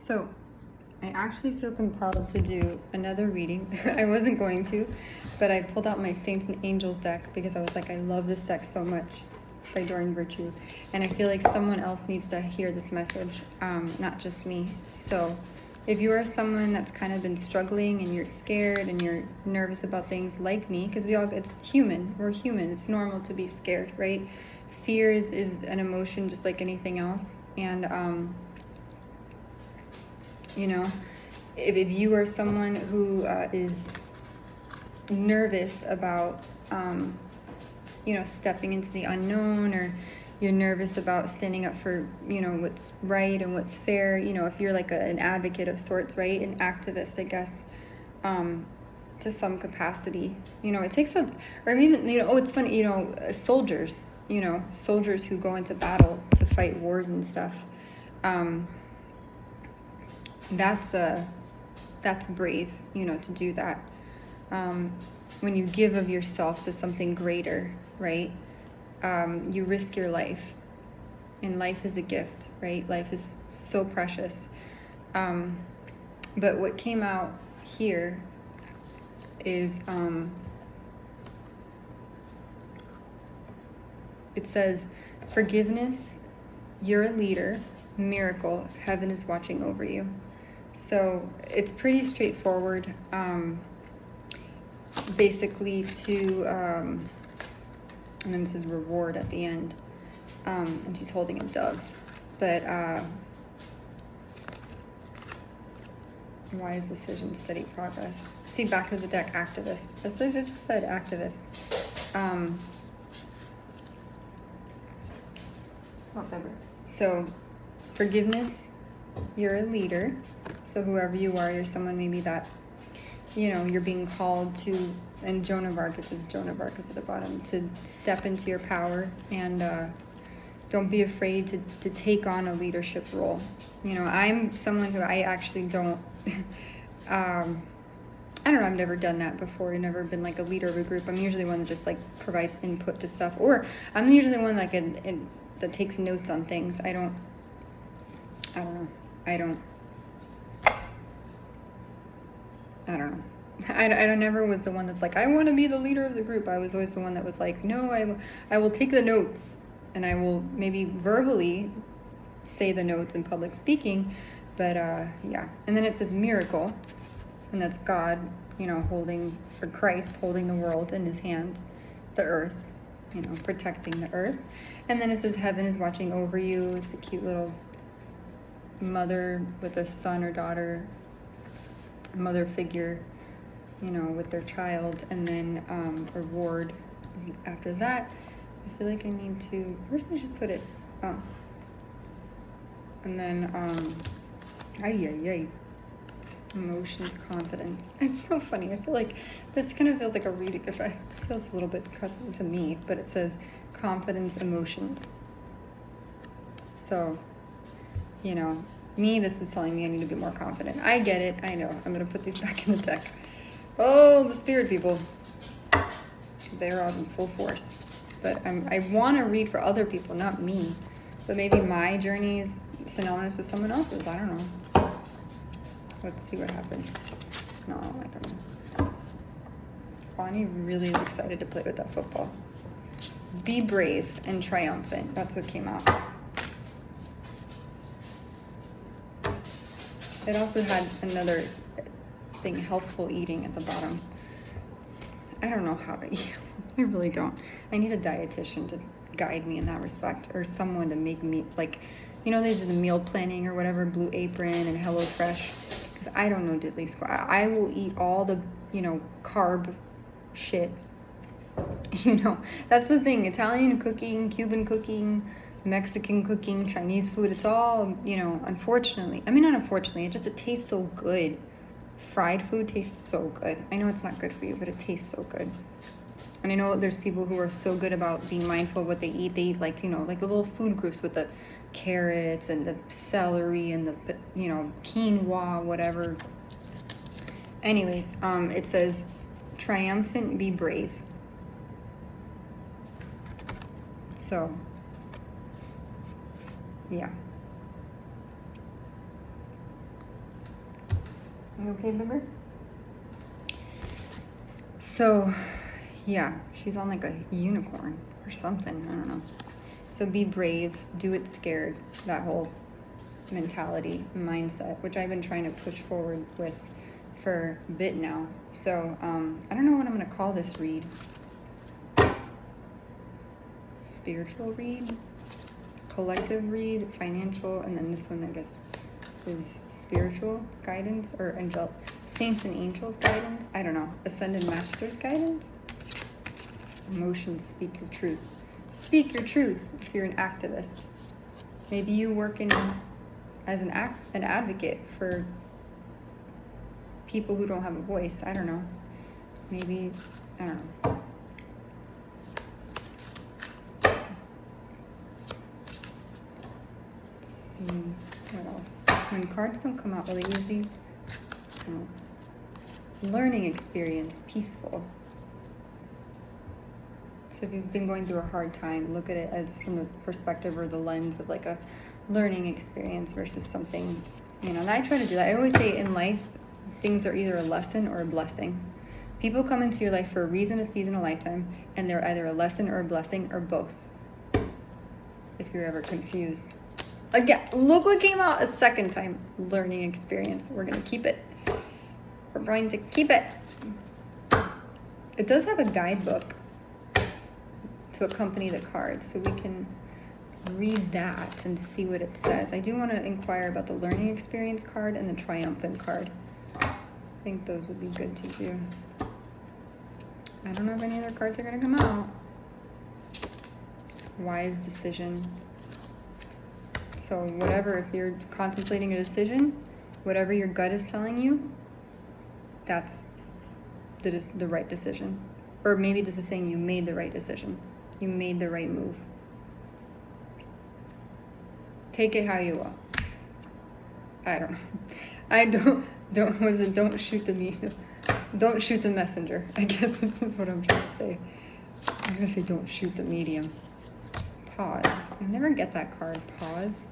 So, I actually feel compelled to do another reading. I wasn't going to, but I pulled out my Saints and Angels deck because I was like, I love this deck so much by Doreen Virtue. And I feel like someone else needs to hear this message, not just me. So, if you are someone that's kind of been struggling and you're scared and you're nervous about things like me, because it's human, we're human, it's normal to be scared, right? Fear is an emotion just like anything else. And, you know, if you are someone who is nervous about, stepping into the unknown, or you're nervous about standing up for, what's right and what's fair, if you're like an advocate of sorts, right? An activist, I guess, to some capacity, it takes or even, it's funny, soldiers who go into battle to fight wars and stuff. That's brave, to do that. When you give of yourself to something greater, right? You risk your life, and life is a gift, right? Life is so precious. But what came out here is, it says, forgiveness, you're a leader, miracle, heaven is watching over you. So it's pretty straightforward. Basically and then it says reward at the end. And she's holding a dove. But wise decision, steady progress. See, back to the deck, activist. That's what I just said, activist. Whatever. So, forgiveness, you're a leader. So whoever you are, you're someone maybe that, you're being called to, and Joan of Arc, it says Joan of Arc is at the bottom, to step into your power, and don't be afraid to take on a leadership role. I'm someone who I actually don't, I don't know, I've never done that before. I've never been like a leader of a group. I'm usually one that just like provides input to stuff, or I'm usually one that that takes notes on things. I don't know. I never was the one that's like, I want to be the leader of the group. I was always the one that was like, no, I will take the notes, and I will maybe verbally say the notes in public speaking, but yeah. And then it says miracle, and that's God, holding, for Christ, holding the world in his hands, the earth, protecting the earth. And then it says heaven is watching over you. It's a cute little mother with a son or daughter, mother figure, with their child. And then reward is after that. I feel like I need to, where did I just put it? Oh. And then emotions, confidence. It's so funny. I feel like this kind of feels like a reading. It feels a little bit custom to me, but it says confidence, emotions. So, me, this is telling me I need to be more confident. I get it. I know. I'm going to put these back in the deck. Oh, the spirit people. They're out in full force. But I want to read for other people, not me. But maybe my journey is synonymous with someone else's. I don't know. Let's see what happens. No, I don't like them. Bonnie really is excited to play with that football. Be brave and triumphant. That's what came out. It also had another thing, healthful eating, at the bottom. I don't know how to eat. I really don't. I need a dietitian to guide me in that respect, or someone to make me, like, they do the meal planning or whatever, Blue Apron and HelloFresh, because I don't know diddly squat. I will eat all the, carb shit. That's the thing. Italian cooking, Cuban cooking, Mexican cooking, Chinese food, it's all, unfortunately, not unfortunately, it tastes so good. Fried food tastes so good. I know it's not good for you, but it tastes so good. And I know there's people who are so good about being mindful of what they eat. They eat like the little food groups with the carrots and the celery and the, quinoa, whatever. Anyways, it says, triumphant, be brave. So, yeah. You okay, Bimber? So, yeah, she's on like a unicorn or something. I don't know. So be brave, do it scared. That whole mentality, mindset, which I've been trying to push forward with for a bit now. So I don't know what I'm going to call this read. Spiritual read, collective read, financial, and then this one I guess is spiritual guidance or saints and angels guidance. I don't know. Ascended masters guidance. Emotions, speak your truth. Speak your truth if you're an activist. Maybe you work as an advocate for people who don't have a voice. I don't know. Maybe, I don't know. Let's see, what else? When cards don't come out really easy, learning experience, peaceful. So if you've been going through a hard time, look at it as from the perspective or the lens of like a learning experience versus something, and I try to do that. I always say in life, things are either a lesson or a blessing. People come into your life for a reason, a season, a lifetime, and they're either a lesson or a blessing or both. If you're ever confused. Again, look what came out a second time. Learning experience. We're going to keep it. We're going to keep it. It does have a guidebook to accompany the cards, so we can read that and see what it says. I do want to inquire about the learning experience card and the triumphant card. I think those would be good to do. I don't know if any other cards are going to come out. Wise decision. So whatever, if you're contemplating a decision, whatever your gut is telling you, that's the right decision. Or maybe this is saying you made the right decision. You made the right move. Take it how you will. I don't know. Don't shoot don't shoot the messenger. I guess this is what I'm trying to say. I was gonna say don't shoot the medium. Pause. I never get that card. Pause.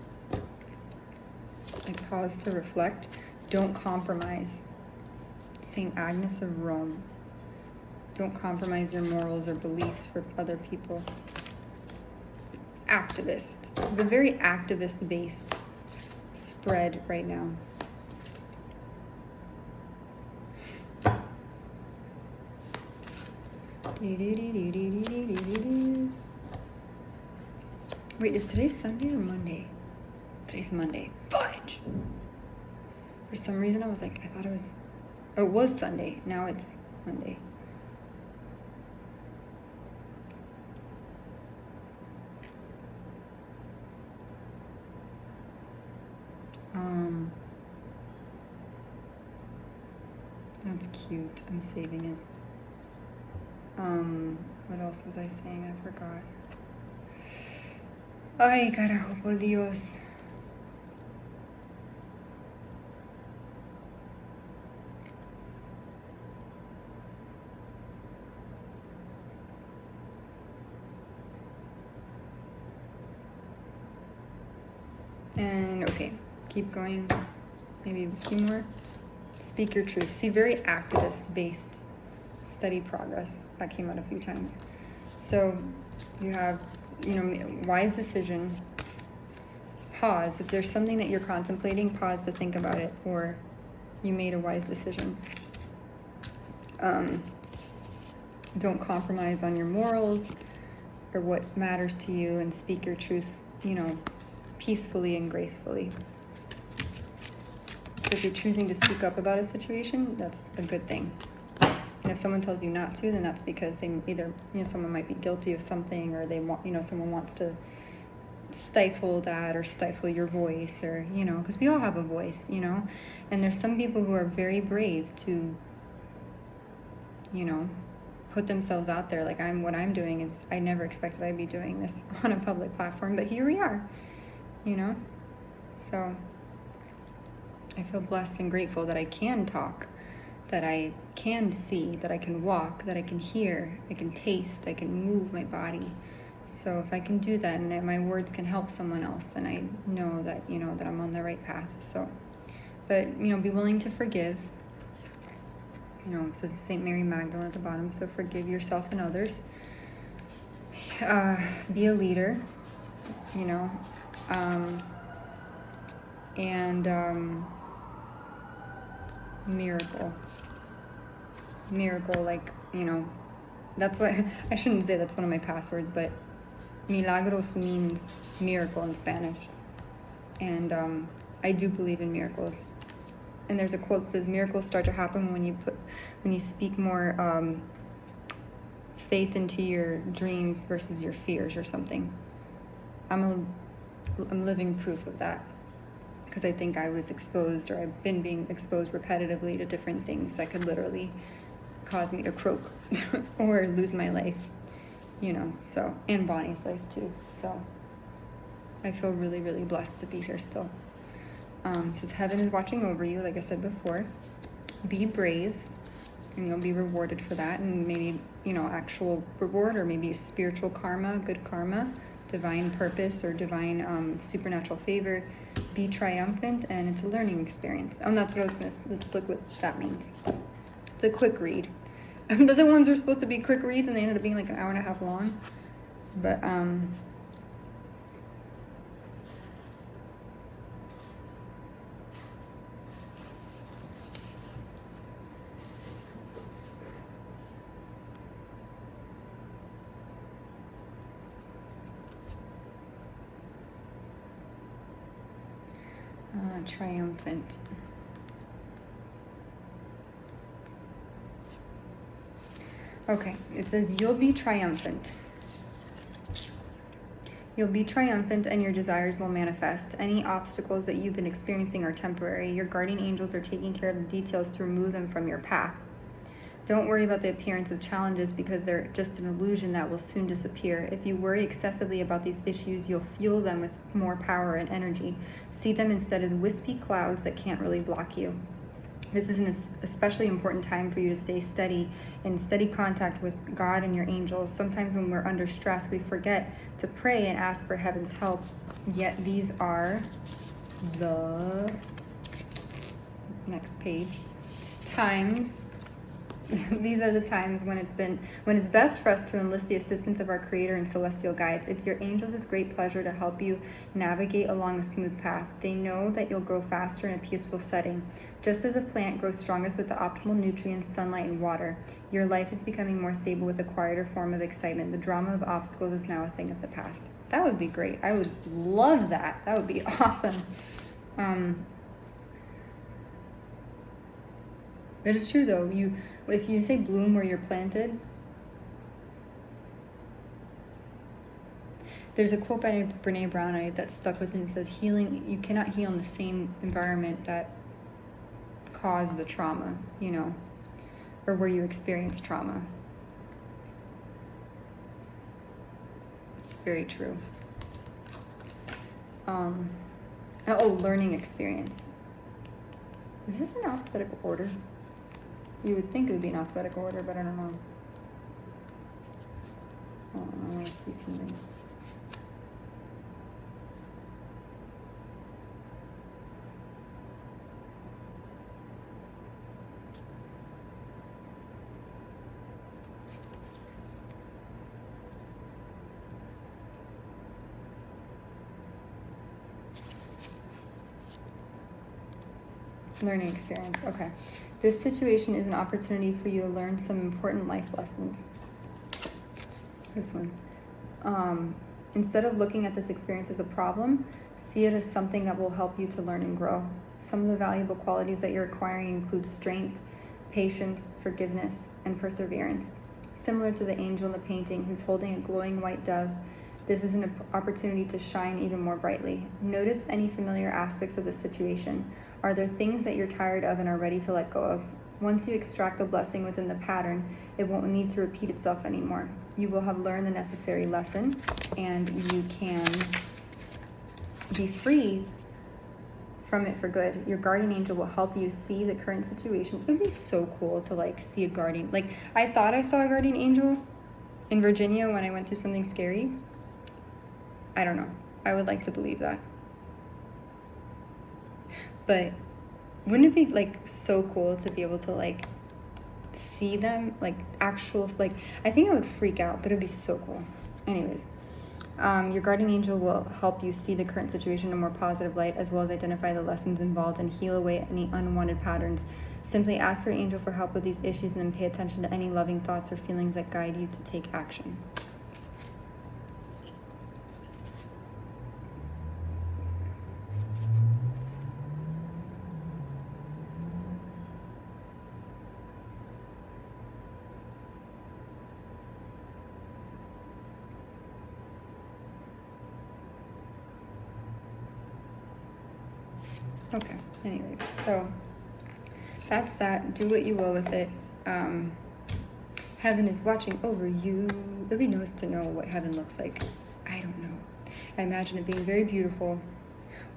Like pause to reflect. Don't compromise. Saint Agnes of Rome. Don't compromise your morals or beliefs for other people. Activist. It's a very activist-based spread right now. Wait, is today Sunday or Monday? Today's Monday. Fudge! For some reason I was like, I thought it was Sunday. Now it's Monday. That's cute. I'm saving it. What else was I saying? I forgot. Ay, carajo, por Dios. And okay, keep going. Maybe a few more. Speak your truth. See, very activist-based study progress. That came out a few times. So you have, wise decision. Pause. If there's something that you're contemplating, pause to think about it, or you made a wise decision. Don't compromise on your morals or what matters to you, and speak your truth, peacefully and gracefully. So if you're choosing to speak up about a situation, that's a good thing. And if someone tells you not to, then that's because they either, someone might be guilty of something, or they want, someone wants to stifle that or stifle your voice, or, because we all have a voice, and there's some people who are very brave to, put themselves out there. Like what I'm doing is, I never expected I'd be doing this on a public platform, but here we are, so I feel blessed and grateful that I can talk, that I can see, that I can walk, that I can hear, I can taste, I can move my body. So if I can do that and my words can help someone else, then I know that, that I'm on the right path. So, but, be willing to forgive, You know, it says St. Mary Magdalene at the bottom, so forgive yourself and others. Be a leader, you know, and miracle, like, you know, that's what, I shouldn't say that's one of my passwords, but milagros means miracle in Spanish. And I do believe in miracles. And there's a quote that says, miracles start to happen when you speak more faith into your dreams versus your fears or something. I'm living proof of that, because I think I was exposed, or I've been being exposed repetitively to different things that could literally cause me to croak or lose my life, you know, so, and Bonnie's life too. So I feel really, really blessed to be here still. It says heaven is watching over you, like I said before. Be brave, and you'll be rewarded for that, and maybe, you know, actual reward, or maybe spiritual karma, good karma, divine purpose, or divine supernatural favor. Be triumphant, and it's a learning experience. And that's what I was gonna, let's look what that means. It's a quick read. The other ones were supposed to be quick reads, and they ended up being like an hour and a half long. But triumphant. Okay, it says you'll be triumphant. You'll be triumphant, and your desires will manifest. Any obstacles that you've been experiencing are temporary. Your guardian angels are taking care of the details to remove them from your path. Don't worry about the appearance of challenges, because they're just an illusion that will soon disappear. If you worry excessively about these issues, you'll fuel them with more power and energy. See them instead as wispy clouds that can't really block you. This is an especially important time for you to stay steady, in steady contact with God and your angels. Sometimes when we're under stress, we forget to pray and ask for heaven's help. Yet these are the next page times. These are the times when it's best for us to enlist the assistance of our Creator and celestial guides. It's your angels' great pleasure to help you navigate along a smooth path. They know that you'll grow faster in a peaceful setting. Just as a plant grows strongest with the optimal nutrients, sunlight, and water, your life is becoming more stable with a quieter form of excitement. The drama of obstacles is now a thing of the past. That would be great. I would love that. That would be awesome. But it's true though, if you say bloom where you're planted, there's a quote by Brene Brown that stuck with me. It says, healing, you cannot heal in the same environment that caused the trauma, you know, or where you experience trauma. It's very true. Learning experience. Is this in alphabetical order? You would think it would be in alphabetical order, but I don't know. Oh, I want to see something. Learning experience. Okay. This situation is an opportunity for you to learn some important life lessons. This one. Instead of looking at this experience as a problem, see it as something that will help you to learn and grow. Some of the valuable qualities that you're acquiring include strength, patience, forgiveness, and perseverance. Similar to the angel in the painting who's holding a glowing white dove, this is an opportunity to shine even more brightly. Notice any familiar aspects of the situation. Are there things that you're tired of and are ready to let go of? Once you extract the blessing within the pattern, it won't need to repeat itself anymore. You will have learned the necessary lesson, and you can be free from it for good. Your guardian angel will help you see the current situation. It would be so cool to like see a guardian. Like, I thought I saw a guardian angel in Virginia when I went through something scary. I don't know. I would like to believe that. But wouldn't it be like so cool to be able to like see them, like actual, like, I think I would freak out, but it'd be so cool. Anyways, your guardian angel will help you see the current situation in a more positive light, as well as identify the lessons involved and heal away any unwanted patterns. Simply ask your angel for help with these issues and then pay attention to any loving thoughts or feelings that guide you to take action. Okay, anyway, so that's that. Do what you will with it. Heaven is watching over you. It'd be nice to know what heaven looks like. I don't know. I imagine it being very beautiful,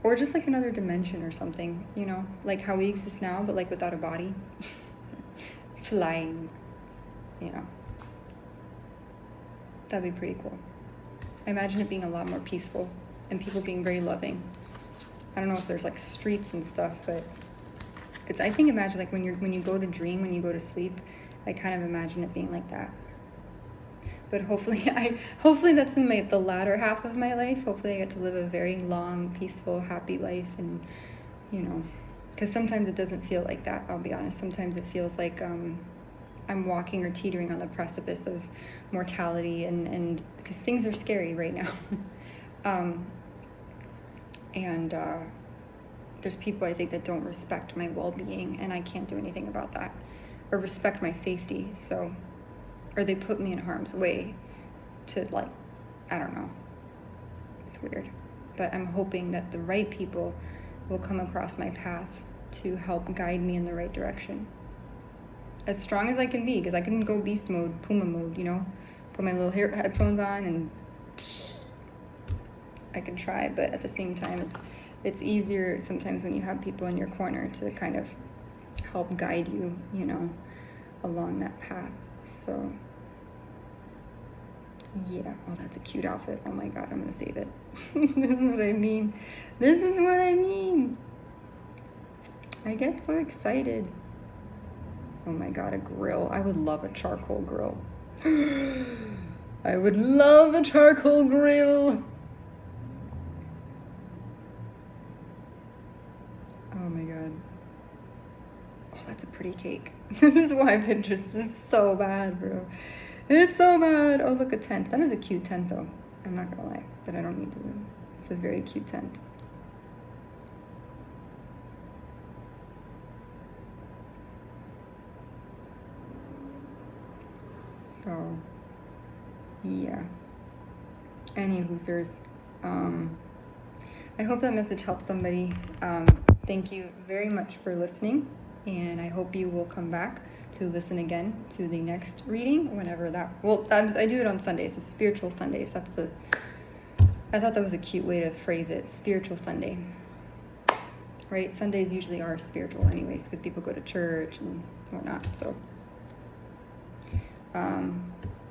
or just like another dimension or something, you know, like how we exist now, but like without a body. Flying, you know. That'd be pretty cool. I imagine it being a lot more peaceful and people being very loving. I don't know if there's like streets and stuff, but it's, I think, imagine like when you go to dream, when you go to sleep, I kind of imagine it being like that. But hopefully that's in the latter half of my life. Hopefully I get to live a very long, peaceful, happy life, and you know, because sometimes it doesn't feel like that, I'll be honest. Sometimes it feels like I'm walking or teetering on the precipice of mortality, and because things are scary right now. And there's people, I think, that don't respect my well-being, and I can't do anything about that, or respect my safety. So, or they put me in harm's way to, like, I don't know. It's weird. But I'm hoping that the right people will come across my path to help guide me in the right direction. As strong as I can be, because I can go beast mode, Puma mode, you know? Put my little headphones on and I can try, but at the same time, it's easier sometimes when you have people in your corner to kind of help guide you, you know, along that path. So, yeah. Oh, that's a cute outfit. Oh my God, I'm gonna save it. This is what I mean. This is what I mean. I get so excited. Oh my God, a grill. I would love a charcoal grill. I would love a charcoal grill. Oh my God. Oh, that's a pretty cake. This is why Pinterest is so bad, bro. It's so bad. Oh, look, a tent. That is a cute tent, though. I'm not gonna lie, but I don't need to. It's a very cute tent. So, yeah. Any hoosers. I hope that message helps somebody. Thank you very much for listening, and I hope you will come back to listen again to the next reading whenever that. Well, I do it on Sundays. It's Spiritual Sundays. That's the. I thought that was a cute way to phrase it. Spiritual Sunday. Right? Sundays usually are spiritual, anyways, because people go to church and whatnot. So.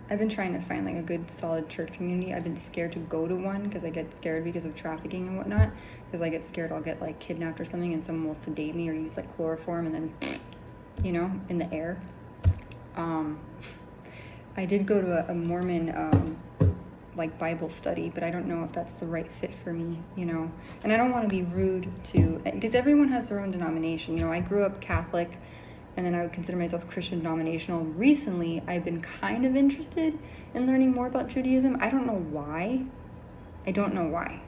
I've been trying to find like a good solid church community. I've been scared to go to one because I get scared because of trafficking and whatnot. Because I get scared I'll get like kidnapped or something and someone will sedate me or use like chloroform and then, you know, in the air. I did go to a Mormon like Bible study, but I don't know if that's the right fit for me, you know. And I don't want to be rude to, because everyone has their own denomination. You know, I grew up Catholic, and then I would consider myself Christian denominational. Recently, I've been kind of interested in learning more about Judaism. I don't know why. I don't know why.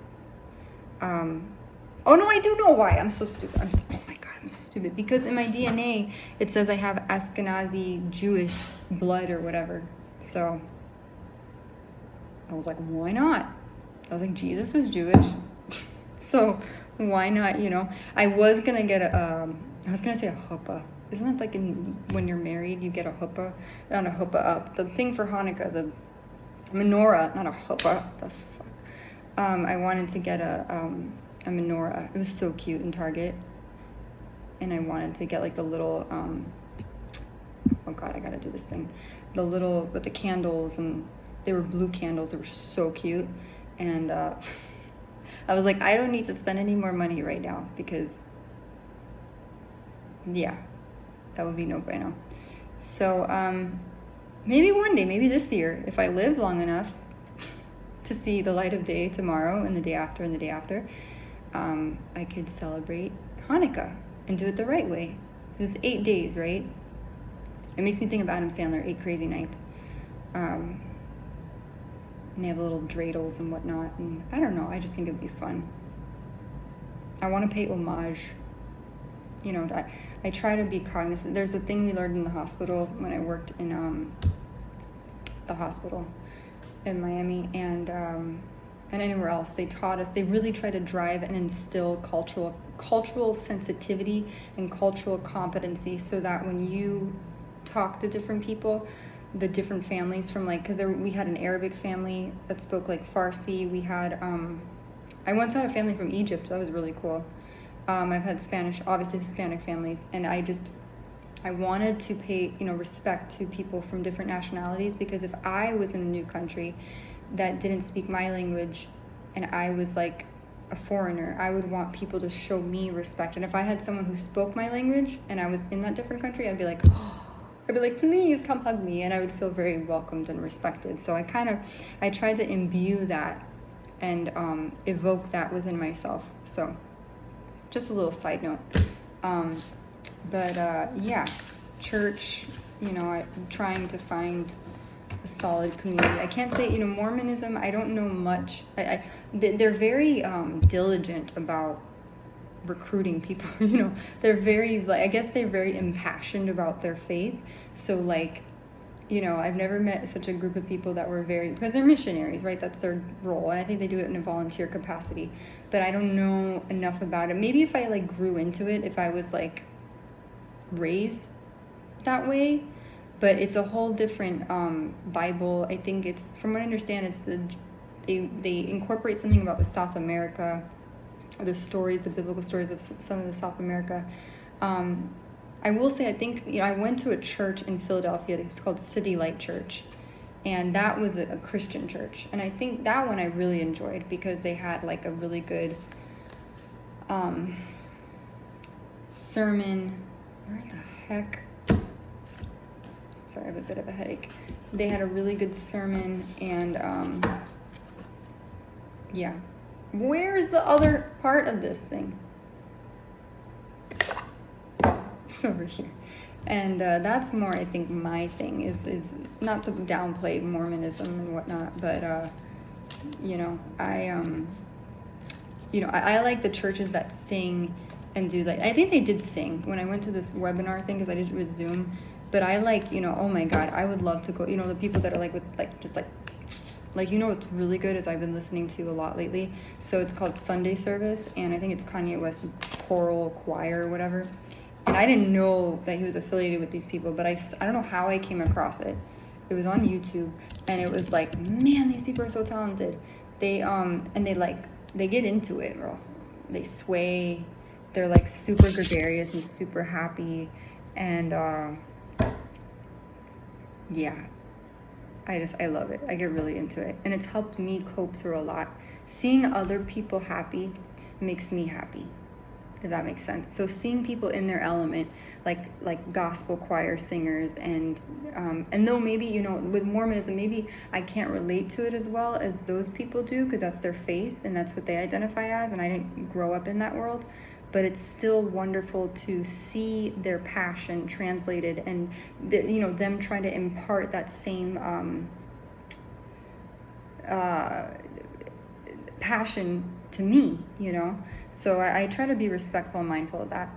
Oh no, I do know why. I'm so stupid. Oh my God, I'm so stupid. Because in my DNA, it says I have Ashkenazi Jewish blood or whatever. So I was like, why not? I was like, Jesus was Jewish. So why not, you know? I was going to get I was going to say a chuppah. Isn't that like when you're married, you get a chuppah? Not a chuppah up. The thing for Hanukkah, the menorah, not a chuppah. The fuck. I wanted to get a menorah. It was so cute in Target. And I wanted to get like the little, oh God, I gotta do this thing. The little, with the candles, and they were blue candles. They were so cute. And I was like, I don't need to spend any more money right now because, yeah. That would be no bueno. So maybe one day, maybe this year, if I live long enough to see the light of day tomorrow and the day after and the day after, I could celebrate Hanukkah and do it the right way. It's 8 days, right? It makes me think of Adam Sandler, 8 Crazy Nights. And they have little dreidels and whatnot, and I don't know, I just think it'd be fun. I want to pay homage. You know, I try to be cognizant. There's a thing we learned in the hospital when I worked in the hospital in Miami and anywhere else. They taught us, they really try to drive and instill cultural sensitivity and cultural competency, so that when you talk to different people, the different families from, like, because we had an Arabic family that spoke like Farsi. We had I once had a family from Egypt. That was really cool. I've had Spanish, obviously Hispanic families, and I wanted to pay, you know, respect to people from different nationalities, because if I was in a new country that didn't speak my language and I was like a foreigner, I would want people to show me respect. And if I had someone who spoke my language and I was in that different country, I'd be like, oh, please come hug me, and I would feel very welcomed and respected. So I tried to imbue that and evoke that within myself. So just a little side note. Yeah, church, you know, I'm trying to find a solid community. I can't say, you know, Mormonism, I don't know much. They're very diligent about recruiting people, you know. They're very, like, I guess they're very impassioned about their faith. So, like, you know, I've never met such a group of people that were very, because they're missionaries, right? That's their role, and I think they do it in a volunteer capacity. But I don't know enough about it. Maybe if I like grew into it, if I was like raised that way. But it's a whole different Bible. I think it's, from what I understand, it's they incorporate something about the South America, or the stories, the biblical stories of some of the South America. I will say, I think, you know, I went to a church in Philadelphia. It was called City Light Church, and that was a Christian church. And I think that one I really enjoyed, because they had like a really good sermon. Where the heck? Sorry, I have a bit of a headache. They had a really good sermon, and yeah. Where's the other part of this thing? It's over here. And that's more, I think, my thing, is not to downplay Mormonism and whatnot, but you know, I like the churches that sing and do, like, I think they did sing when I went to this webinar thing, because I did it with Zoom. But I like, you know, oh my God, I would love to go, you know, the people that are like with like just like, you know, what's really good is I've been listening to a lot lately. So it's called Sunday Service, and I think it's Kanye West's choral choir or whatever. And I didn't know that he was affiliated with these people, but I don't know how I came across it. It was on YouTube, and it was like, man, these people are so talented. They and they get into it, bro. They sway. They're like super gregarious and super happy, and yeah. I love it. I get really into it. And it's helped me cope through a lot. Seeing other people happy makes me happy, if that makes sense. So seeing people in their element, like gospel choir singers, and though maybe, you know, with Mormonism, maybe I can't relate to it as well as those people do, because that's their faith and that's what they identify as, and I didn't grow up in that world. But it's still wonderful to see their passion translated, and you know, them trying to impart that same passion to me, you know. So I try to be respectful and mindful of that.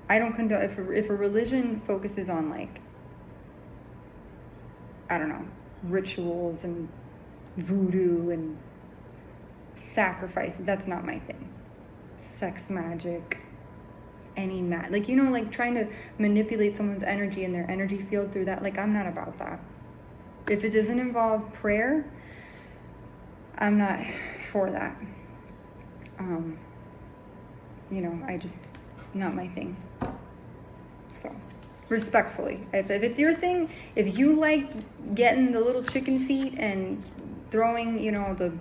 I don't condone if a religion focuses on, like, I don't know, rituals and voodoo and sacrifices. That's not my thing. Sex magic, like, you know, like trying to manipulate someone's energy and their energy field through that. Like, I'm not about that. If it doesn't involve prayer, I'm not for that. You know, I just, not my thing. So, respectfully, if it's your thing, if you like getting the little chicken feet and throwing, you know, the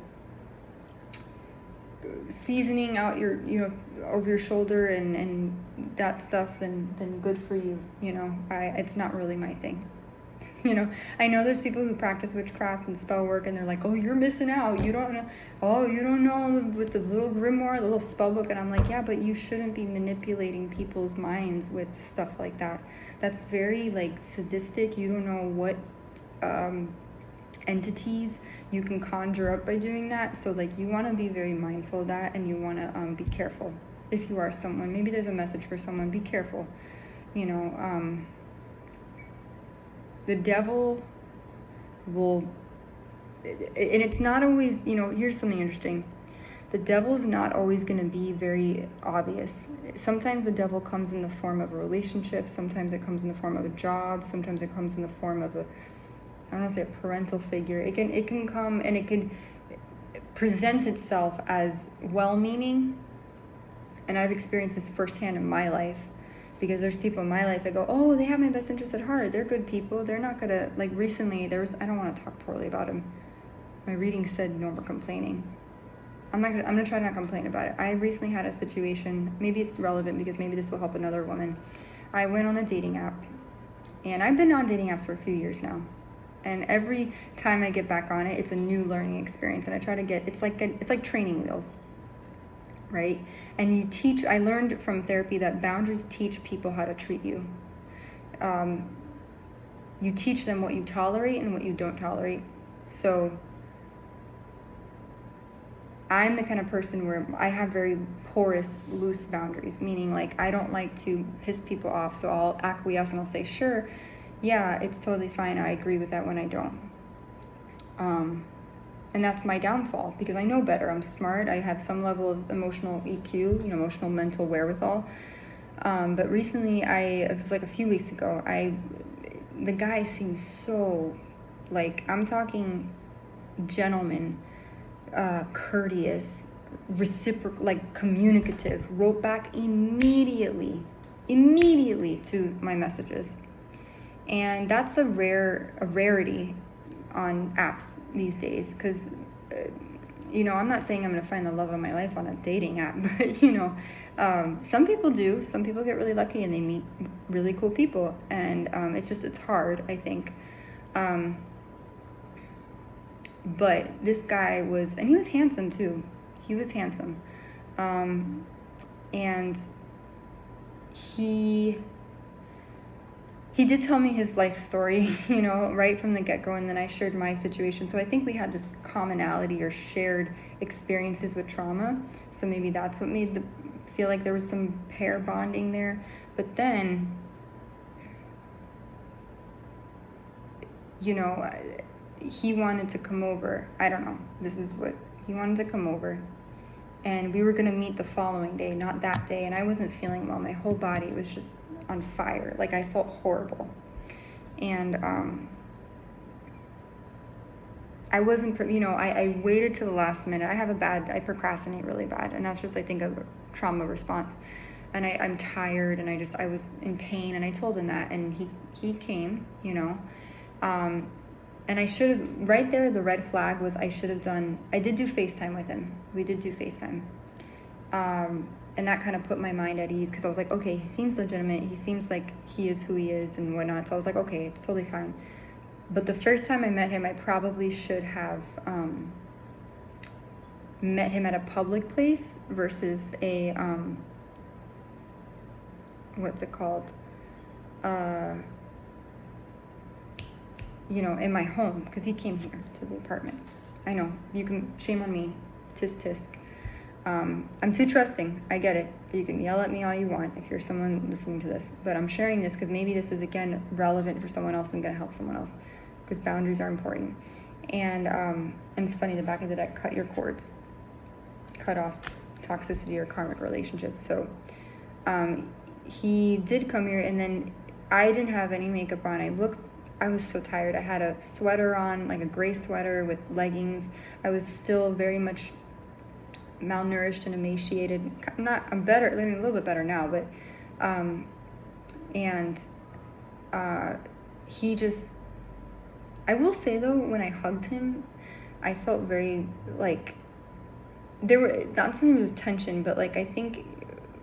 seasoning out your, over your shoulder and that stuff, then good for you. It's not really my thing. I know there's people who practice witchcraft and spell work, and they're like, oh, you're missing out. You don't know. Oh, you don't know with the little grimoire, the little spell book. And I'm like, yeah, but you shouldn't be manipulating people's minds with stuff like that. That's very like sadistic. You don't know what entities you can conjure up by doing that. So like, you want to be very mindful of that, and you want to be careful. If you are someone, maybe there's a message for someone, be careful. The devil will, and it's not always, here's something interesting. The devil's not always going to be very obvious. Sometimes the devil comes in the form of a relationship. Sometimes it comes in the form of a job. Sometimes it comes in the form of I don't want to say a parental figure. It can come, and it can present itself as well-meaning. And I've experienced this firsthand in my life. Because there's people in my life that go, oh, they have my best interest at heart. They're good people. They're not gonna, like recently I don't want to talk poorly about him. My reading said no more complaining. I'm gonna try not to complain about it. I recently had a situation, maybe it's relevant because maybe this will help another woman. I went on a dating app, and I've been on dating apps for a few years now. And every time I get back on it, it's a new learning experience. And I try to it's like training wheels. Right? And I learned from therapy that boundaries teach people how to treat you. You teach them what you tolerate and what you don't tolerate. So I'm the kind of person where I have very porous, loose boundaries, meaning like I don't like to piss people off, so I'll acquiesce and I'll say, sure, yeah, it's totally fine. I agree with that when I don't. And that's my downfall, because I know better. I'm smart. I have some level of emotional EQ, emotional mental wherewithal. But recently, it was like a few weeks ago, the guy seemed so, like, I'm talking gentleman, courteous, reciprocal, like communicative, wrote back immediately to my messages. And that's a rarity on apps these days, because I'm not saying I'm going to find the love of my life on a dating app, but some people do. Some people get really lucky and they meet really cool people, and it's hard, I think. But this guy and he was handsome too. He was handsome, and he did tell me his life story, right from the get-go, and then I shared my situation. So I think we had this commonality or shared experiences with trauma. So maybe that's what made feel like there was some pair bonding there. But then, he wanted to come over. I don't know. He wanted to come over. And we were going to meet the following day, not that day. And I wasn't feeling well. My whole body was just on fire. Like, I felt horrible. And I wasn't, I waited to the last minute. I procrastinate really bad. And that's just, I think, a trauma response. And I'm tired, and I was in pain. And I told him that. And he came, and I should have, right there, the red flag was I did do FaceTime with him. We did do FaceTime. And that kind of put my mind at ease, because I was like, okay, he seems legitimate. He seems like he is who he is and whatnot. So I was like, okay, it's totally fine. But the first time I met him, I probably should have met him at a public place versus a, what's it called? In my home, because he came here to the apartment. I know, shame on me, tisk tisk. I'm too trusting, I get it. You can yell at me all you want if you're someone listening to this, but I'm sharing this because maybe this is, again, relevant for someone else and gonna help someone else, because boundaries are important. And it's funny, the back of the deck, cut your cords. Cut off toxicity or karmic relationships. So he did come here, and then I didn't have any makeup on. I was so tired. I had a sweater on, like a gray sweater with leggings. I was still very much malnourished and emaciated. I'm better, a little bit better now, but he just, I will say though, when I hugged him, I felt very, like, there were, not something, it was tension, but like I think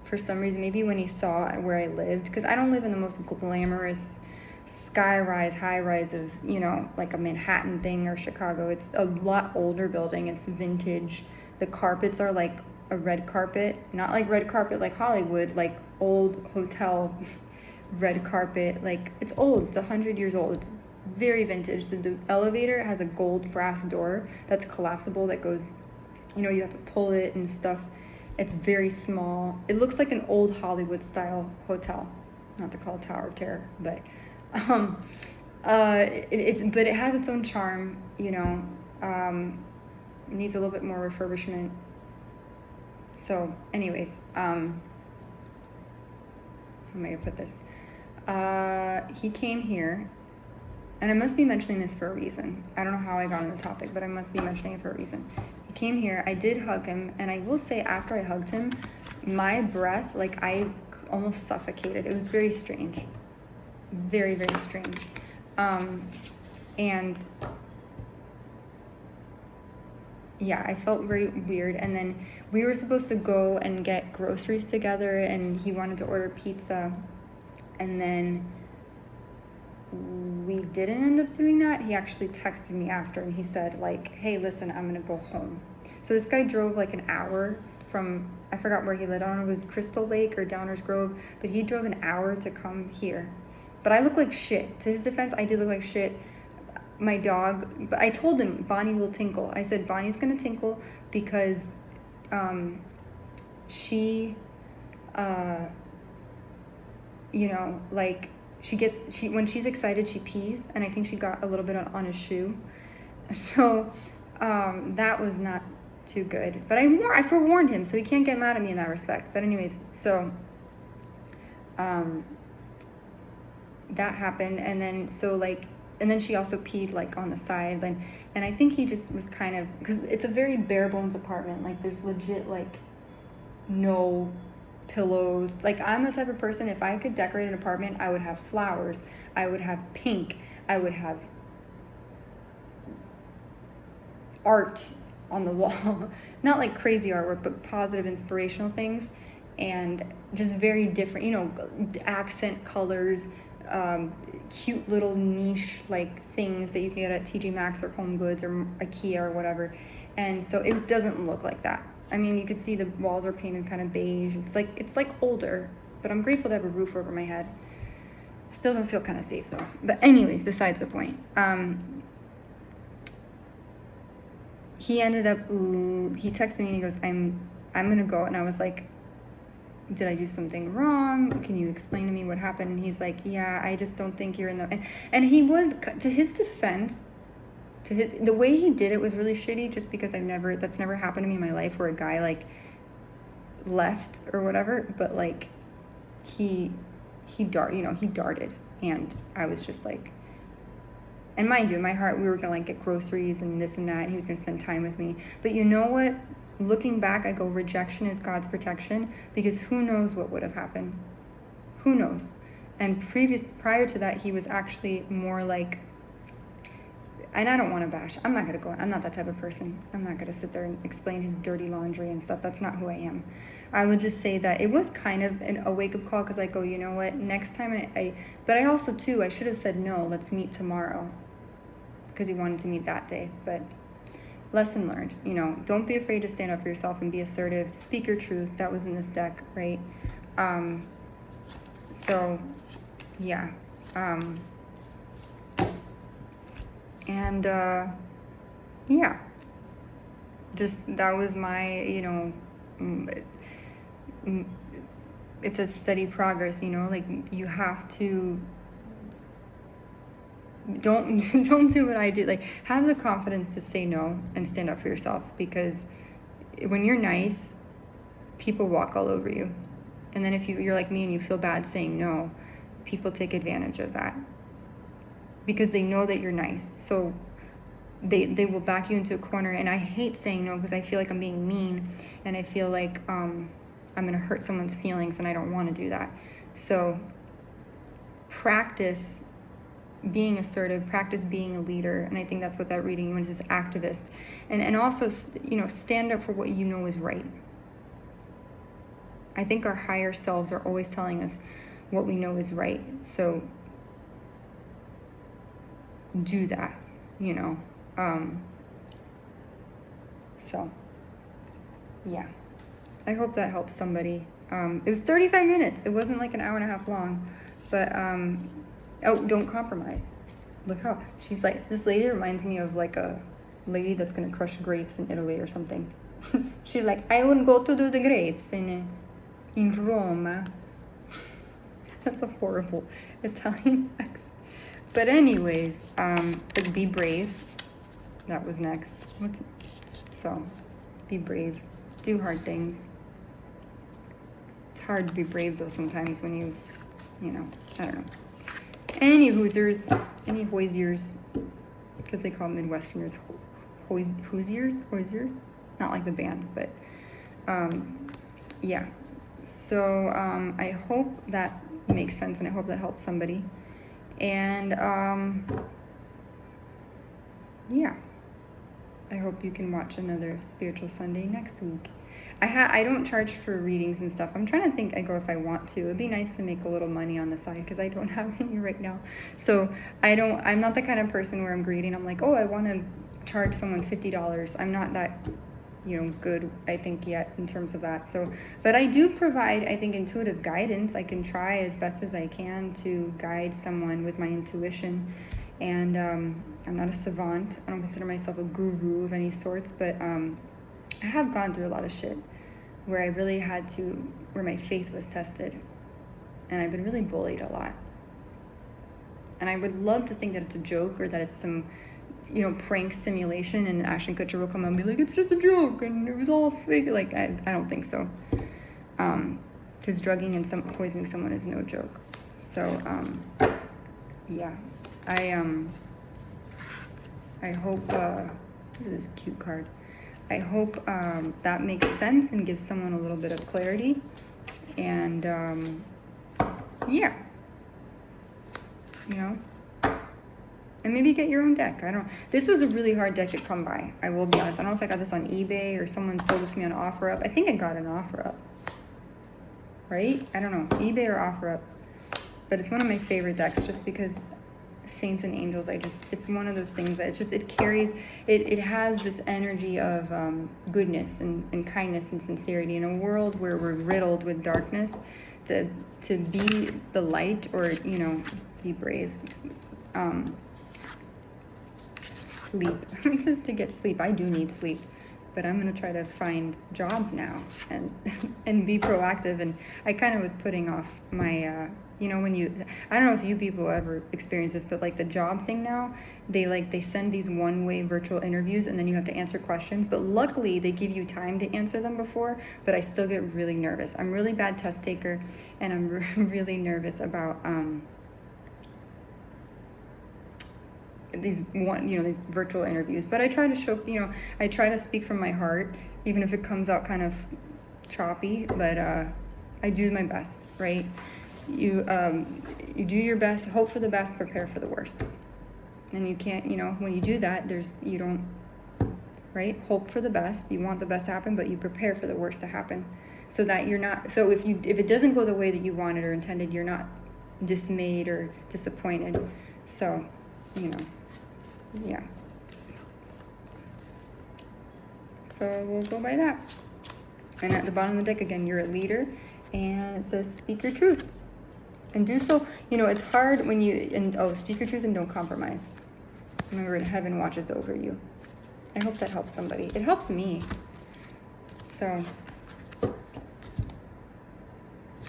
for some reason, maybe when he saw where I lived, because I don't live in the most glamorous skyrise, high rise of, you know, like a Manhattan thing or Chicago. It's a lot older building. It's vintage. The carpets are like a red carpet, not like red carpet like Hollywood, like old hotel red carpet. Like it's old. It's 100 years old. It's very vintage. The elevator has a gold brass door that's collapsible that goes, you know, you have to pull it and stuff. It's very small. It looks like an old Hollywood style hotel. Not to call it Tower of Terror, but but it has its own charm, you know. It needs a little bit more refurbishment. So anyways, how am I gonna put this? He came here, and I must be mentioning this for a reason. I don't know how I got on the topic, but I must be mentioning it for a reason. He came here, I did hug him, and I will say after I hugged him, my breath, like I almost suffocated. It was very strange. Very, very strange. And yeah, I felt very weird. And then we were supposed to go and get groceries together, and he wanted to order pizza. And then we didn't end up doing that. He actually texted me after, and he said like, hey, listen, I'm gonna go home. So this guy drove like an hour from, I forgot where he lived. I don't know if it was Crystal Lake or Downers Grove, but he drove an hour to come here. But I look like shit. To his defense, I did look like shit. My dog, but I told him Bonnie will tinkle. I said Bonnie's gonna tinkle because she you know, like she when she's excited she pees, and I think she got a little bit on his shoe. So that was not too good. But I forewarned him, so he can't get mad at me in that respect. But anyways, so that happened, and then and then she also peed like on the side, and I think he just was kind of, because it's a very bare bones apartment. Like there's legit like no pillows. Like I'm the type of person, if I could decorate an apartment, I would have flowers, I would have pink, I would have art on the wall. Not like crazy artwork, but positive inspirational things, and just very different, you know, accent colors, cute little niche like things that you can get at TJ Maxx or Home Goods or IKEA or whatever. And so it doesn't look like that. I mean, you could see the walls are painted kind of beige. It's like older, but I'm grateful to have a roof over my head. Still don't feel kind of safe though. But anyways, besides the point. He ended up, he texted me and he goes, I'm gonna go. And I was like, did I do something wrong? Can you explain to me what happened? And he's like, yeah, I just don't think you're in the, and he was, to his defense, the way he did it was really shitty, just because that's never happened to me in my life where a guy like left or whatever, but like he darted, and I was just like, and mind you, in my heart, we were gonna like get groceries and this and that, and he was gonna spend time with me. But you know what? Looking back, I go, rejection is God's protection, because who knows what would have happened? Who knows? And prior to that, he was actually more like, and I don't want to bash. I'm not that type of person. I'm not gonna sit there and explain his dirty laundry and stuff. That's not who I am. I would just say that it was kind of a wake-up call, because I go, you know what? Next time but I also too, I should have said no. Let's meet tomorrow, because he wanted to meet that day. But lesson learned. You know, don't be afraid to stand up for yourself and be assertive. Speak your truth. That was in this deck, right? So, yeah. And yeah, just that was my, you know, it's a steady progress, you know, like you have to, don't do what I do. Like, have the confidence to say no and stand up for yourself, because when you're nice, people walk all over you. And then if you're like me and you feel bad saying no, people take advantage of that, because they know that you're nice. So they will back you into a corner. And I hate saying no, because I feel like I'm being mean, and I feel like I'm going to hurt someone's feelings, and I don't want to do that. So practice being assertive, practice being a leader. And I think that's what that reading was, is activist. And also, stand up for what you know is right. I think our higher selves are always telling us what we know is right. So do that, So, yeah. I hope that helps somebody. It was 35 minutes. It wasn't like an hour and a half long. But, oh, don't compromise. Look how, she's like, this lady reminds me of like a lady that's going to crush grapes in Italy or something. She's like, I will go to do the grapes in Roma. That's a horrible Italian accent. But anyways, but be brave. That was next. So, be brave. Do hard things. It's hard to be brave though sometimes when you I don't know. Any Hoosiers, any Hoisiers, because they call Midwesterners Hoosiers? Not like the band, but yeah. So I hope that makes sense, and I hope that helps somebody. And yeah, I hope you can watch another Spiritual Sunday next week. I don't charge for readings and stuff. I'm trying to think, if I want to. It'd be nice to make a little money on the side, because I don't have any right now. So I'm not the kind of person where I'm greedy and I'm like, oh, I want to charge someone $50. I'm not that good, I think, yet in terms of that. So, but I do provide, I think, intuitive guidance. I can try as best as I can to guide someone with my intuition. And I'm not a savant. I don't consider myself a guru of any sorts, but I have gone through a lot of shit where I really had to, where my faith was tested. And I've been really bullied a lot. And I would love to think that it's a joke, or that it's some prank simulation, and Ashton Kutcher will come out and be like, it's just a joke and it was all fake. Like, I don't think so. Because drugging and poisoning someone is no joke. So, yeah. I hope, this is a cute card. I hope that makes sense and gives someone a little bit of clarity. And, yeah. And maybe get your own deck. This was a really hard deck to come by, I will be honest. I don't know if I got this on eBay or someone sold it to me on OfferUp. I think I got an OfferUp. Right? I don't know. eBay or OfferUp. But it's one of my favorite decks, just because Saints and Angels, it's one of those things that it has this energy of goodness and kindness and sincerity in a world where we're riddled with darkness. To be the light, or, be brave. Sleep. It says to get sleep. I do need sleep, but I'm going to try to find jobs now and be proactive. And I kind of was putting off my, I don't know if you people ever experience this, but like the job thing now, they send these one-way virtual interviews, and then you have to answer questions. But luckily they give you time to answer them before, but I still get really nervous. I'm a really bad test taker, and I'm really nervous about, these virtual interviews. But I try to show, I try to speak from my heart, even if it comes out kind of choppy, but I do my best, right? You do your best, hope for the best, prepare for the worst. And you can't, when you do that, you don't, right? Hope for the best. You want the best to happen, but you prepare for the worst to happen, so that you're not, so if it doesn't go the way that you wanted or intended, you're not dismayed or disappointed. So, yeah. So we'll go by that. And at the bottom of the deck, again, you're a leader, and it says speak your truth. And do so, it's hard when speak your truth and don't compromise. Remember, heaven watches over you. I hope that helps somebody. It helps me. So,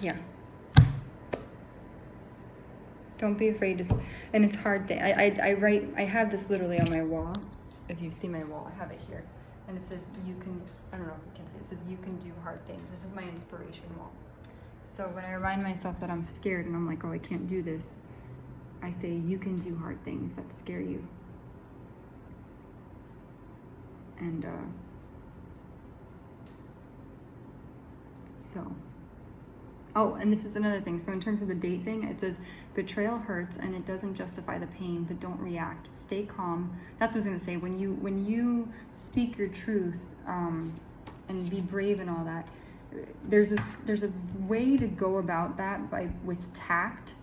yeah. Don't be afraid to, and it's hard. I have this literally on my wall. If you see my wall, I have it here. And it says, I don't know if you can see, it says, you can do hard things. This is my inspiration wall. So when I remind myself that I'm scared and I'm like, oh, I can't do this, I say, you can do hard things that scare you. And so Oh, and this is another thing. So in terms of the date thing, it says betrayal hurts and it doesn't justify the pain, but don't react. Stay calm. That's what I was gonna say. When you speak your truth, and be brave and all that, there's a way to go about that with tact.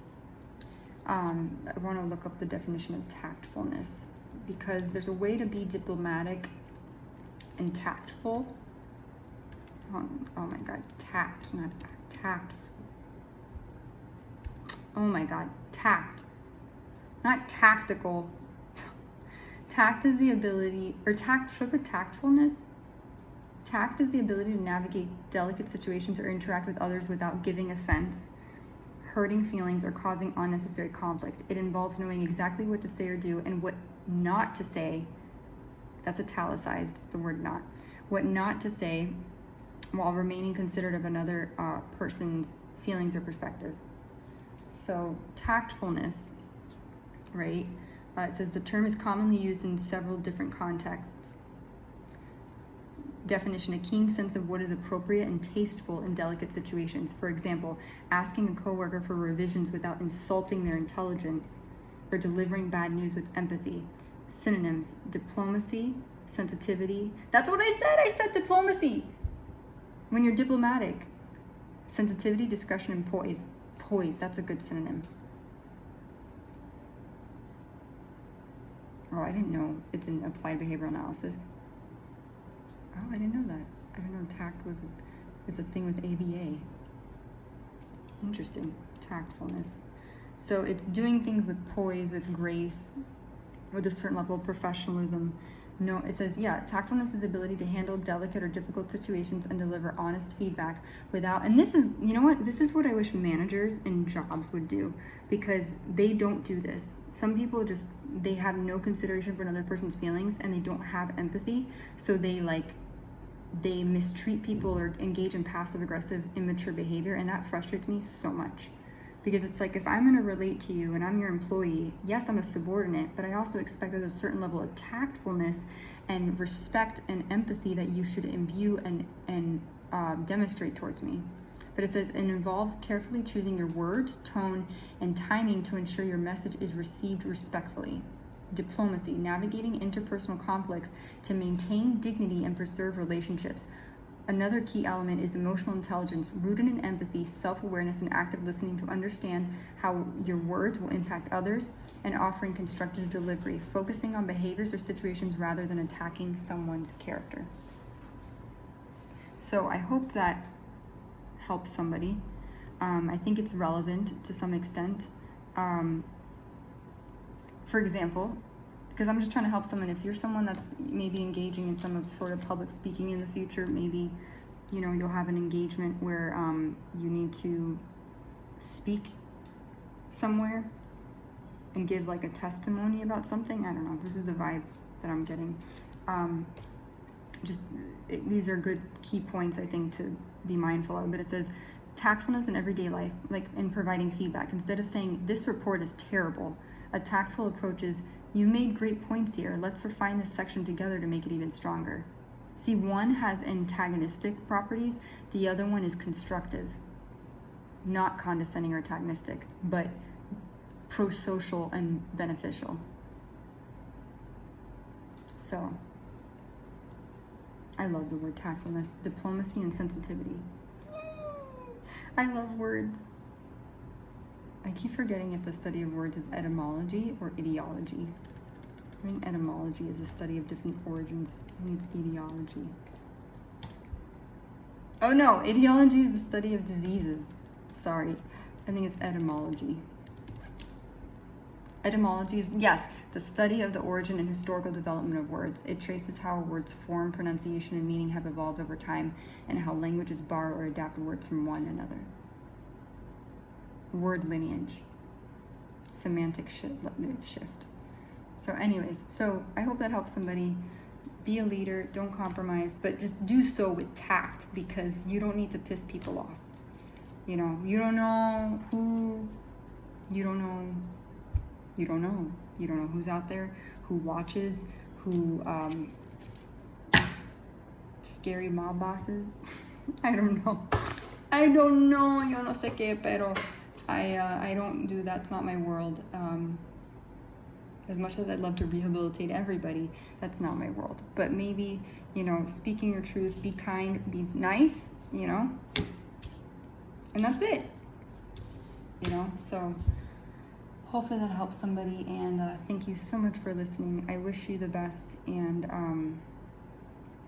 I want to look up the definition of tactfulness, because there's a way to be diplomatic and tactful. Oh my God, tact, not tact. Oh my God, tact, not tactical. Tact is the ability, or tact, should I put tactfulness? Tact is the ability to navigate delicate situations or interact with others without giving offense, hurting feelings, or causing unnecessary conflict. It involves knowing exactly what to say or do and what not to say. That's italicized, the word not. What not to say while remaining considerate of another person's feelings or perspective. So tactfulness, right? It says the term is commonly used in several different contexts. Definition: a keen sense of what is appropriate and tasteful in delicate situations. For example, asking a coworker for revisions without insulting their intelligence, or delivering bad news with empathy. Synonyms: diplomacy, sensitivity. That's what I said! I said diplomacy! When you're diplomatic. Sensitivity, discretion, and poise. Poise, that's a good synonym. Oh, I didn't know it's in applied behavioral analysis. Oh, I didn't know that. I didn't know tact was, it's a thing with ABA. Interesting. Tactfulness. So it's doing things with poise, with grace, with a certain level of professionalism. No, it says, yeah, tactfulness is the ability to handle delicate or difficult situations and deliver honest feedback without, and this is, you know what, this is what I wish managers in jobs would do, because they don't do this. Some people just, they have no consideration for another person's feelings and they don't have empathy, so they mistreat people or engage in passive aggressive, immature behavior, and that frustrates me so much. Because it's like, if I'm going to relate to you and I'm your employee, yes, I'm a subordinate, but I also expect there's a certain level of tactfulness and respect and empathy that you should imbue and demonstrate towards me. But it says it involves carefully choosing your words, tone, and timing to ensure your message is received respectfully. Diplomacy, navigating interpersonal conflicts to maintain dignity and preserve relationships. Another key element is emotional intelligence, rooted in empathy, self-awareness, and active listening to understand how your words will impact others, and offering constructive delivery, focusing on behaviors or situations rather than attacking someone's character. So I hope that helps somebody. I think it's relevant to some extent. For example, because I'm just trying to help someone. If you're someone that's maybe engaging in some sort of public speaking in the future, maybe, you know, you'll have an engagement where you need to speak somewhere and give like a testimony about something. I don't know. This is the vibe that I'm getting. These are good key points, I think, to be mindful of. But it says tactfulness in everyday life, like in providing feedback. Instead of saying, this report is terrible, a tactful approach is, you made great points here. Let's refine this section together to make it even stronger. See, one has antagonistic properties, the other one is constructive. Not condescending or antagonistic, but pro-social and beneficial. So, I love the word tactfulness, diplomacy, and sensitivity. I love words. I keep forgetting if the study of words is etymology or ideology. I think etymology is a study of different origins. I think it's ideology. Oh no, ideology is the study of diseases. Sorry, I think it's etymology. Etymology is, yes, the study of the origin and historical development of words. It traces how words' form, pronunciation, and meaning have evolved over time, and how languages borrow or adapt words from one another. Word lineage, semantic shift. So anyways, so I hope that helps somebody. Be a leader, don't compromise, but just do so with tact, because you don't need to piss people off. You know, you don't know who, you don't know who's out there, who watches, who, scary mob bosses. I don't know. I don't know, yo no sé qué, pero I don't do, that's not my world. As much as I'd love to rehabilitate everybody, that's not my world. But maybe, speaking your truth, be kind, be nice, and that's it. So hopefully that helps somebody, and thank you so much for listening. I wish you the best, and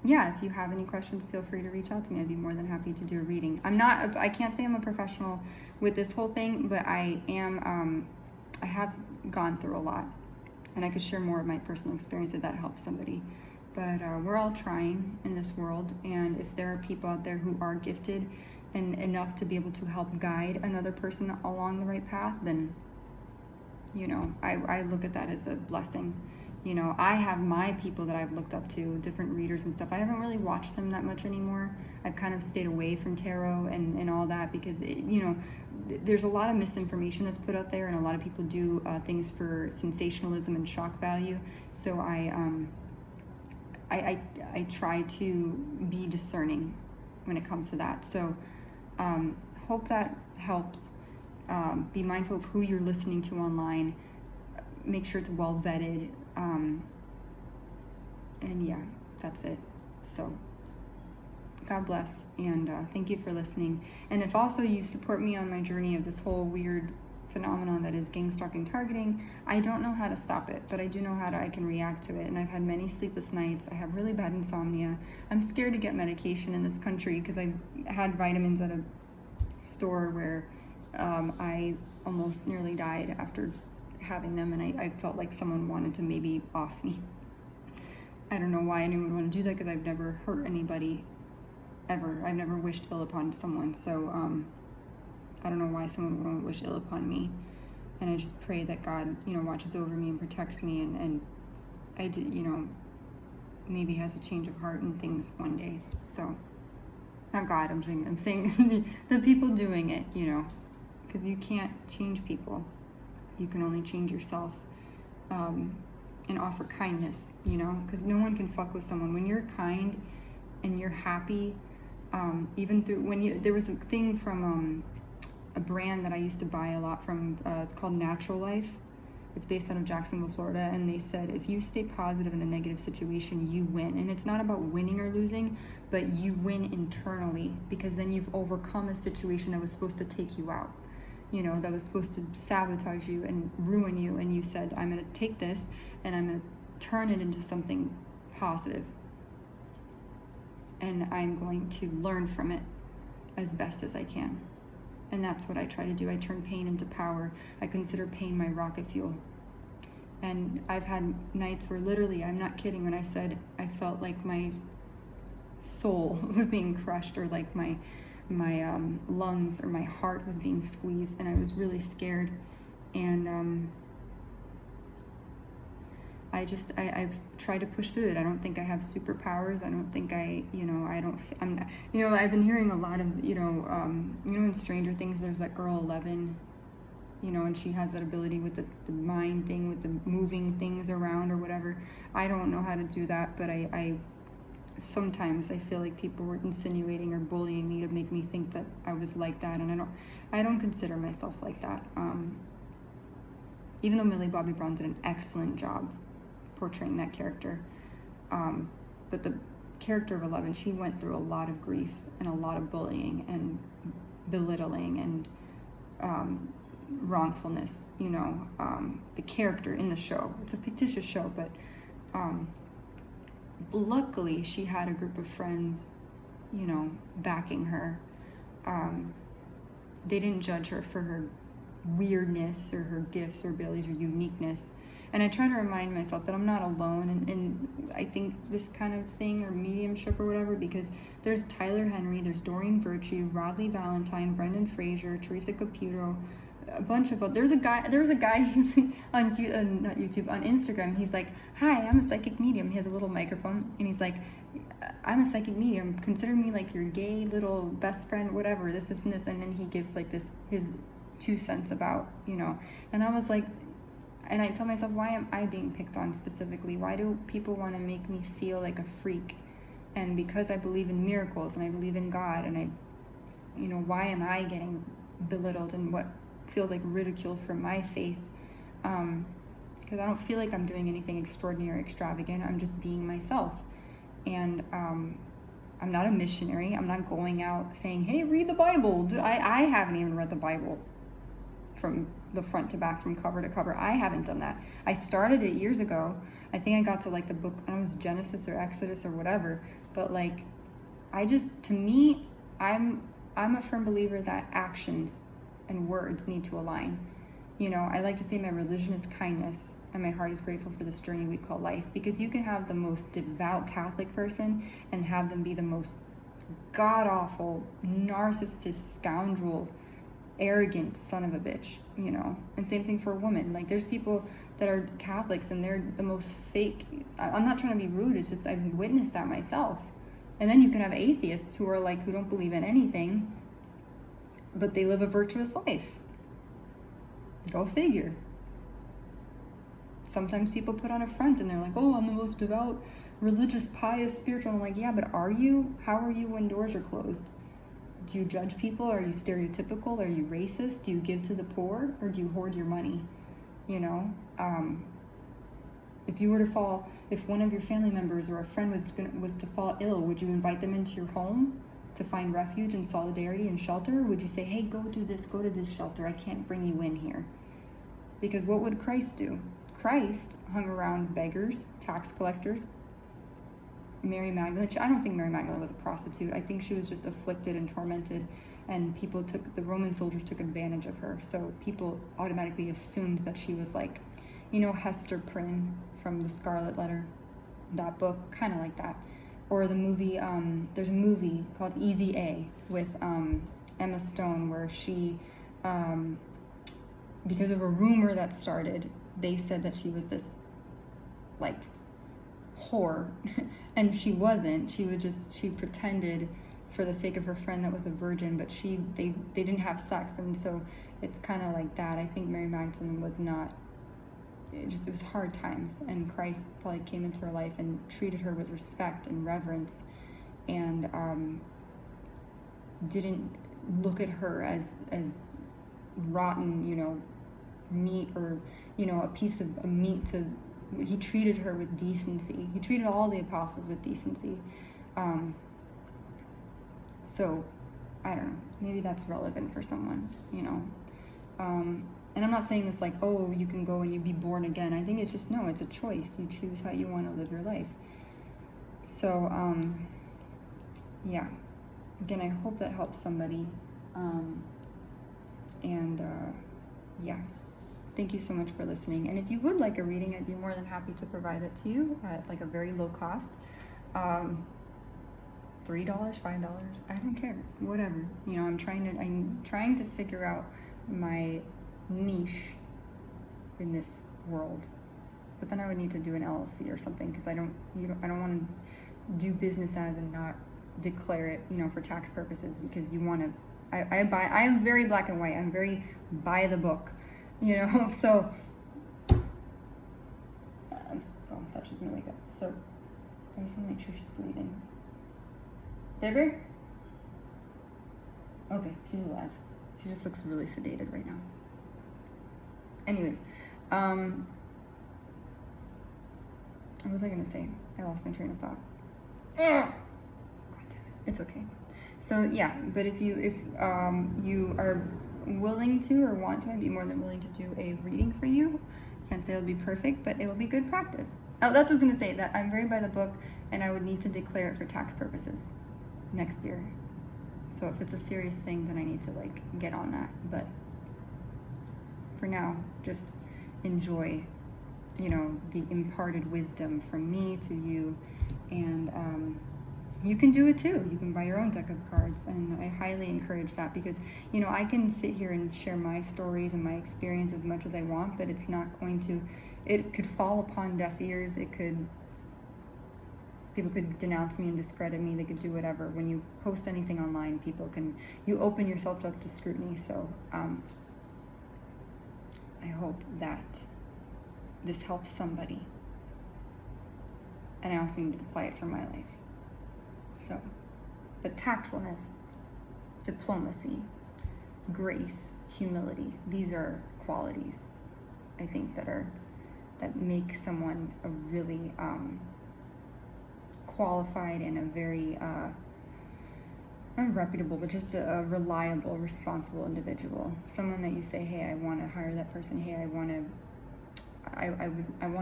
if you have any questions, feel free to reach out to me. I'd be more than happy to do a reading. I can't say I'm a professional with this whole thing, but I am, I have gone through a lot, and I could share more of my personal experience if that helps somebody. But we're all trying in this world, and if there are people out there who are gifted and enough to be able to help guide another person along the right path, then, I look at that as a blessing. I have my people that I've looked up to, different readers and stuff. I haven't really watched them that much anymore. I've kind of stayed away from tarot and all that because, there's a lot of misinformation that's put out there, and a lot of people do things for sensationalism and shock value. So I try to be discerning when it comes to that. So hope that helps. Be mindful of who you're listening to online. Make sure it's well vetted. And yeah, that's it. So God bless, and thank you for listening. And if also you support me on my journey of this whole weird phenomenon that is gang stalking targeting, I don't know how to stop it, but I do know I can react to it. And I've had many sleepless nights. I have really bad insomnia. I'm scared to get medication in this country because I had vitamins at a store where I almost nearly died after having them, and I felt like someone wanted to maybe off me. I don't know why anyone would want to do that, because I've never hurt anybody ever. I've never wished ill upon someone, so I don't know why someone would want to wish ill upon me. And I just pray that God, watches over me and protects me, and I did, maybe has a change of heart and things one day. So, not God, I'm saying the people doing it, because you can't change people. You can only change yourself, and offer kindness, because no one can fuck with someone. When you're kind and you're happy, even through, there was a thing from a brand that I used to buy a lot from, it's called Natural Life. It's based out of Jacksonville, Florida, and they said if you stay positive in a negative situation, you win. And it's not about winning or losing, but you win internally, because then you've overcome a situation that was supposed to take you out. That was supposed to sabotage you and ruin you, and you said, I'm going to take this and I'm going to turn it into something positive, and I'm going to learn from it as best as I can. And that's what I try to do. I turn pain into power. I consider pain my rocket fuel. And I've had nights where literally, I'm not kidding when I said I felt like my soul was being crushed, or like my lungs or my heart was being squeezed, and I was really scared. And I've tried to push through it. I don't think I have superpowers. I don't think I've been hearing a lot of, in Stranger Things, there's that girl 11, and she has that ability with the mind thing, with the moving things around or whatever. I don't know how to do that, but I sometimes I feel like people were insinuating or bullying me to make me think that I was like that, and I don't consider myself like that. Even though Millie Bobby Brown did an excellent job portraying that character, but the character of 11, she went through a lot of grief and a lot of bullying and belittling and wrongfulness. The character in the show, it's a fictitious show, but luckily she had a group of friends, backing her. They didn't judge her for her weirdness or her gifts or abilities or uniqueness. And I try to remind myself that I'm not alone in I think this kind of thing, or mediumship or whatever, because there's Tyler Henry, there's Doreen Virtue, Rodley Valentine, Brendan Fraser, Teresa Caputo, a bunch of there was a guy on not YouTube, on Instagram. He's like, hi, I'm a psychic medium. He has a little microphone, and he's like, I'm a psychic medium, consider me like your gay little best friend, whatever, this and this. And then he gives like his 2 cents about, and I was like, and I tell myself, why am I being picked on specifically? Why do people want to make me feel like a freak? And because I believe in miracles and I believe in God, and why am I getting belittled and what feels like ridicule for my faith? Because I don't feel like I'm doing anything extraordinary or extravagant. I'm just being myself. And I'm not a missionary. I'm not going out saying, hey, read the Bible. I haven't even read the Bible from the front to back, from cover to cover. I haven't done that. I started it years ago. I think I got to like the book, I don't know, it was Genesis or Exodus or whatever. But like, to me, I'm a firm believer that actions and words need to align. I like to say my religion is kindness and my heart is grateful for this journey we call life, because you can have the most devout Catholic person and have them be the most god-awful, narcissist, scoundrel, arrogant son of a bitch, and same thing for a woman. Like, there's people that are Catholics and they're the most fake. I'm not trying to be rude, it's just I've witnessed that myself. And then you can have atheists who are like, who don't believe in anything, but they live a virtuous life. Go figure. Sometimes people put on a front and they're like, oh, I'm the most devout, religious, pious, spiritual. I'm like, yeah, but are you? How are you when doors are closed? Do you judge people? Are you stereotypical? Are you racist? Do you give to the poor, or do you hoard your money? If you were to fall, if one of your family members or a friend was to fall ill, would you invite them into your home to find refuge and solidarity and shelter? Or would you say, hey, go to this shelter, I can't bring you in here? Because what would Christ do? Christ hung around beggars, tax collectors, Mary Magdalene. I don't think Mary Magdalene was a prostitute. I think she was just afflicted and tormented, and the Roman soldiers took advantage of her. So people automatically assumed that she was like, Hester Prynne from The Scarlet Letter, that book, kind of like that. Or the movie, there's a movie called Easy A with Emma Stone, where she, because of a rumor that started, they said that she was this, like, whore, and she wasn't. She pretended for the sake of her friend that was a virgin, but they didn't have sex, and so it's kind of like that. I think Mary Magdalene was not. It was hard times, and Christ probably came into her life and treated her with respect and reverence, and didn't look at her as rotten, meat, or a piece of meat to. He treated her with decency. He treated all the apostles with decency. So, I don't know. Maybe that's relevant for someone, And I'm not saying this like, oh, you can go and you be born again. I think it's just, no, it's a choice. You choose how you want to live your life. So, yeah. Again, I hope that helps somebody. Yeah. Thank you so much for listening. And if you would like a reading, I'd be more than happy to provide it to you at like a very low cost. $3, $5, I don't care. Whatever. I'm trying to figure out my niche in this world. But then I would need to do an LLC or something, because I don't want to do business as and not declare it, for tax purposes, because you want to. I am very black and white. I'm very by the book. So I thought she was gonna wake up. So I just want to make sure she's breathing. Baby? Okay, she's alive. She just looks really sedated right now. Anyways, what was I gonna say? I lost my train of thought. God damn it. It's okay. So yeah, but if you are willing to or want to, I'd be more than willing to do a reading for you. Can't say it'll be perfect, but it will be good practice. Oh, that's what I was going to say, that I'm very by the book, and I would need to declare it for tax purposes next year. So if it's a serious thing, then I need to like get on that. But for now, just enjoy, the imparted wisdom from me to you, and you can do it too. You can buy your own deck of cards, and I highly encourage that, because I can sit here and share my stories and my experience as much as I want, but it's not going to. It could fall upon deaf ears. People could denounce me and discredit me. They could do whatever. When you post anything online, you open yourself up to scrutiny. So I hope that this helps somebody, and I also need to apply it for my life. So, but tactfulness diplomacy, grace, humility. These are qualities, I think, that make someone a really qualified and a very not reputable, but just a reliable, responsible individual. Someone that you say, hey, I want to hire that person. Hey, I want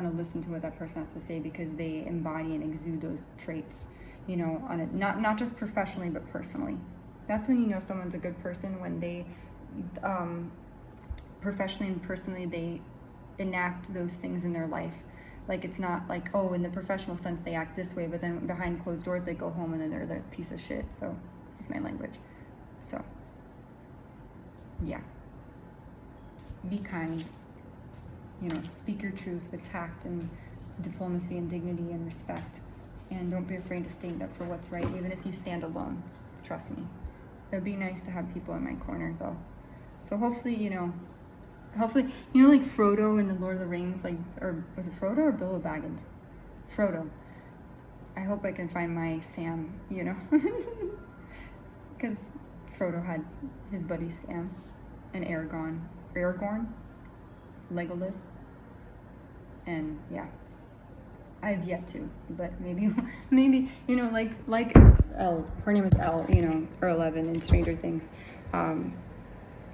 to listen to what that person has to say, because they embody and exude those traits, you know, on a, not just professionally, but personally. That's when you know someone's a good person, when they professionally and personally they enact those things in their life. Like, it's not like, oh, in the professional sense they act this way, but then behind closed doors they go home and then they're a piece of shit. So, excuse my language. So, yeah. Be kind. You know, speak your truth with tact and diplomacy and dignity and respect. And don't be afraid to stand up for what's right, even if you stand alone. Trust me. It would be nice to have people in my corner, though. So hopefully, you know, like Frodo in the Lord of the Rings, like, or was it Frodo or Bilbo Baggins? Frodo. I hope I can find my Sam, you know, because Frodo had his buddy Sam, and Aragorn, Legolas, and yeah, I've yet to, but maybe, you know, like Elle, her name is Elle, you know, or 11 in Stranger Things.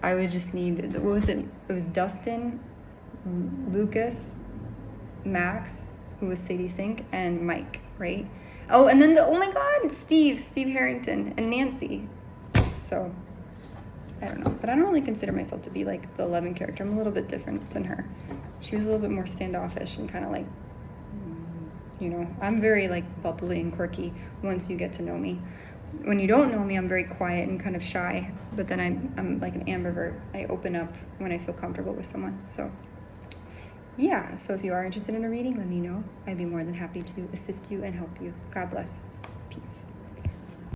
I would just need, what was it? It was Dustin, Lucas, Max, who was Sadie Sink, and Mike, right? Oh, and then oh my God, Steve Harrington, and Nancy. So, I don't know. But I don't really consider myself to be like the 11 character. I'm a little bit different than her. She was a little bit more standoffish and kind of like, you know, I'm very like bubbly and quirky once you get to know me. When you don't know me, I'm very quiet and kind of shy, but then I'm like an ambivert. I open up when I feel comfortable with someone. So yeah, so if you are interested in a reading, let me know. I'd be more than happy to assist you and help you. God bless.